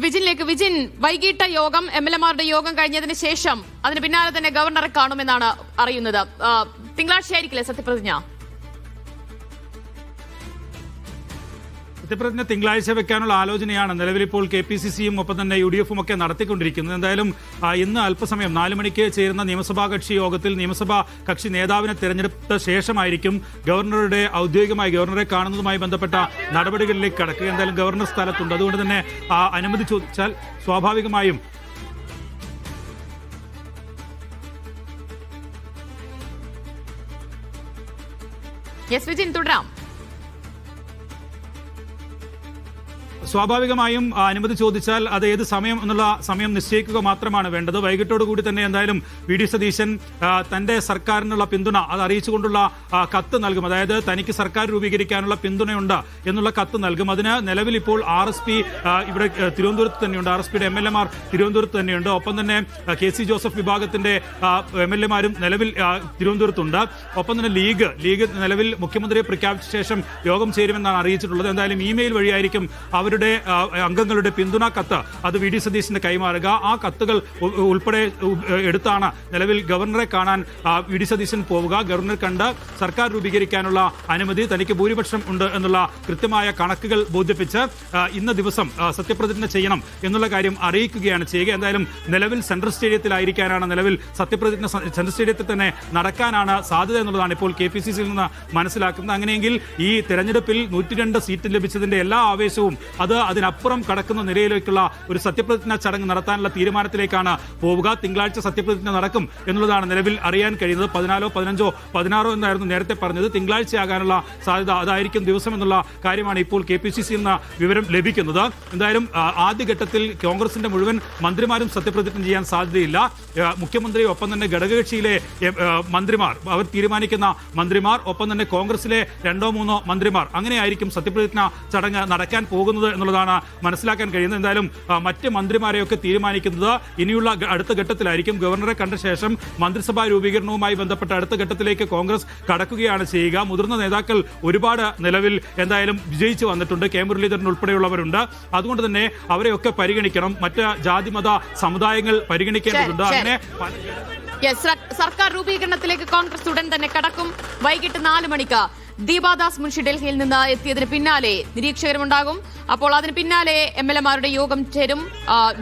വിജിനിലേക്ക്. വിജിൻ, വൈകിട്ട് യോഗം എംഎൽഎമാരുടെ യോഗം കഴിഞ്ഞതിന് ശേഷം അതിന് പിന്നാലെ തന്നെ ഗവർണറെ കാണുമെന്നാണ് അറിയുന്നത്. തിങ്കളാഴ്ചയായിരിക്കില്ലേ സത്യപ്രതിജ്ഞ? സത്യപ്രതിജ്ഞ തിങ്കളാഴ്ച വെക്കാനുള്ള ആലോചനയാണ് നിലവിലിപ്പോൾ KPCCയും ഒപ്പം തന്നെ UDFും ഒക്കെ നടത്തിക്കൊണ്ടിരിക്കുന്നത്. എന്തായാലും ഇന്ന് അല്പസമയം 4 മണിക്ക് ചേരുന്ന നിയമസഭാ കക്ഷി യോഗത്തിൽ നിയമസഭാ കക്ഷി നേതാവിനെ തെരഞ്ഞെടുത്ത ശേഷമായിരിക്കും ഗവർണറുടെ ഔദ്യോഗികമായി ഗവർണറെ കാണുന്നതുമായി ബന്ധപ്പെട്ട നടപടികളിലേക്ക് കടക്കുക. എന്തായാലും ഗവർണർ സ്ഥലത്തുണ്ട്. അതുകൊണ്ട് തന്നെ അനുമതി ചോദിച്ചാൽ സ്വാഭാവികമായും വിജിൻ തുടരാം. സ്വാഭാവികമായും അനുമതി ചോദിച്ചാൽ അത് ഏത് സമയം എന്നുള്ള സമയം നിശ്ചയിക്കുക മാത്രമാണ് വേണ്ടത്. വൈകിട്ടോടുകൂടി തന്നെ എന്തായാലും VD സതീശൻ തന്റെ സർക്കാരിനുള്ള പിന്തുണ അത് അറിയിച്ചുകൊണ്ടുള്ള കത്ത് നൽകും. അതായത് തനിക്ക് സർക്കാർ രൂപീകരിക്കാനുള്ള പിന്തുണയുണ്ട് എന്നുള്ള കത്ത് നൽകും. അതിന് നിലവിൽ ഇപ്പോൾ RSP ഇവിടെ തിരുവനന്തപുരത്ത് തന്നെയുണ്ട്. RSPയുടെ MLAമാർ തിരുവനന്തപുരത്ത് തന്നെയുണ്ട്. ഒപ്പം തന്നെ KC ജോസഫ് വിഭാഗത്തിന്റെ MLAമാരും നിലവിൽ തിരുവനന്തപുരത്തുണ്ട്. ഒപ്പം തന്നെ ലീഗ് നിലവിൽ മുഖ്യമന്ത്രിയെ പ്രഖ്യാപിച്ച ശേഷം യോഗം ചേരുമെന്നാണ് അറിയിച്ചിട്ടുള്ളത്. എന്തായാലും ഇമെയിൽ വഴിയായിരിക്കും അവരുടെ അംഗങ്ങളുടെ പിന്തുണാ കത്ത് അത് VD സതീശന് കൈമാറുക. ആ കത്തുകൾ ഉൾപ്പെടെ എടുത്താണ് നിലവിൽ ഗവർണറെ കാണാൻ VD സതീശൻ പോവുക. ഗവർണർ കണ്ട് സർക്കാർ രൂപീകരിക്കാനുള്ള അനുമതി തനിക്ക് ഭൂരിപക്ഷം ഉണ്ട് എന്നുള്ള കൃത്യമായ കണക്കുകൾ ബോധിപ്പിച്ച് ഇന്ന ദിവസം സത്യപ്രതിജ്ഞ ചെയ്യണം എന്നുള്ള കാര്യം അറിയിക്കുകയാണ് ചെയ്യുക. എന്തായാലും നിലവിൽ സെൻട്രൽ സ്റ്റേഡിയത്തിലായിരിക്കാനാണ് നിലവിൽ സത്യപ്രതിജ്ഞ സെൻട്രൽ സ്റ്റേഡിയത്തിൽ തന്നെ നടക്കാനാണ് സാധ്യത എന്നുള്ളതാണ് ഇപ്പോൾ KPCCയിൽ നിന്ന് മനസ്സിലാക്കുന്നത്. അങ്ങനെയെങ്കിൽ ഈ തെരഞ്ഞെടുപ്പിൽ 102 സീറ്റ് ലഭിച്ചതിന്റെ എല്ലാ ആവേശവും അത് അതിനപ്പുറം കടക്കുന്ന നിലയിലേക്കുള്ള ഒരു സത്യപ്രതിജ്ഞ ചടങ്ങ് നടത്താനുള്ള തീരുമാനത്തിലേക്കാണ് പോവുക. തിങ്കളാഴ്ച സത്യപ്രതിജ്ഞ നടക്കും എന്നുള്ളതാണ് നിലവിൽ അറിയാൻ കഴിയുന്നത്. 14, 15, 16 എന്നായിരുന്നു നേരത്തെ പറഞ്ഞത്. തിങ്കളാഴ്ചയാകാനുള്ള സാധ്യത അതായിരിക്കും ദിവസം എന്നുള്ള കാര്യമാണ് ഇപ്പോൾ KPCCയിൽ നിന്ന് വിവരം ലഭിക്കുന്നത്. എന്തായാലും ആദ്യഘട്ടത്തിൽ കോൺഗ്രസിന്റെ മുഴുവൻ മന്ത്രിമാരും സത്യപ്രതിജ്ഞ ചെയ്യാൻ സാധ്യതയില്ല. മുഖ്യമന്ത്രി ഒപ്പം തന്നെ ഘടകകക്ഷിയിലെ മന്ത്രിമാർ അവർ തീരുമാനിക്കുന്ന മന്ത്രിമാർ ഒപ്പം തന്നെ കോൺഗ്രസിലെ 2-3 മന്ത്രിമാർ അങ്ങനെയായിരിക്കും സത്യപ്രതിജ്ഞ ചടങ്ങ് നടക്കാൻ പോകുന്നത് എന്നുള്ളതാണ് മനസ്സിലാക്കാൻ കഴിയുന്നത്. എന്തായാലും മറ്റ് മന്ത്രിമാരെയൊക്കെ തീരുമാനിക്കുന്നത് ഇനിയുള്ള അടുത്ത ഘട്ടത്തിലായിരിക്കും. ഗവർണറെ കണ്ട ശേഷം മന്ത്രിസഭാ രൂപീകരണവുമായി ബന്ധപ്പെട്ട അടുത്ത ഘട്ടത്തിലേക്ക് കോൺഗ്രസ് കടക്കുകയാണ് ചെയ്യുക. മുതിർന്ന നേതാക്കൾ ഒരുപാട് നിലവിൽ എന്തായാലും വിജയിച്ചു വന്നിട്ടുണ്ട്. കെ മുരളീധരൻ ഉൾപ്പെടെയുള്ളവരുണ്ട്. അതുകൊണ്ട് തന്നെ അവരെയൊക്കെ പരിഗണിക്കണം. മറ്റ് ജാതിമത സമുദായങ്ങൾ പരിഗണിക്കേണ്ടതുണ്ട്. അങ്ങനെ സർക്കാർ രൂപീകരണത്തിലേക്ക് കോൺഗ്രസ് ഉടൻ തന്നെ കടക്കും. വൈകിട്ട് 4 മണിക്ക് ദീപാദാസ് മുൻഷി ഡൽഹിയിൽ നിന്ന് എത്തിയതിന് പിന്നാലെ നിരീക്ഷകരുമുണ്ടാകും. അപ്പോൾ അതിന് പിന്നാലെ MLAമാരുടെ യോഗം ചേരും.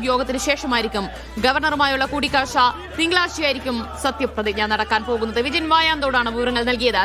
യോഗത്തിന് ശേഷമായിരിക്കും ഗവർണറുമായുള്ള കൂടിക്കാഴ്ച. തിങ്കളാഴ്ചയായിരിക്കും സത്യപ്രതിജ്ഞ നടക്കാൻ പോകുന്നത്. വിജിൻ വായാന്തോടാണ് വിവരങ്ങൾ നൽകിയത്.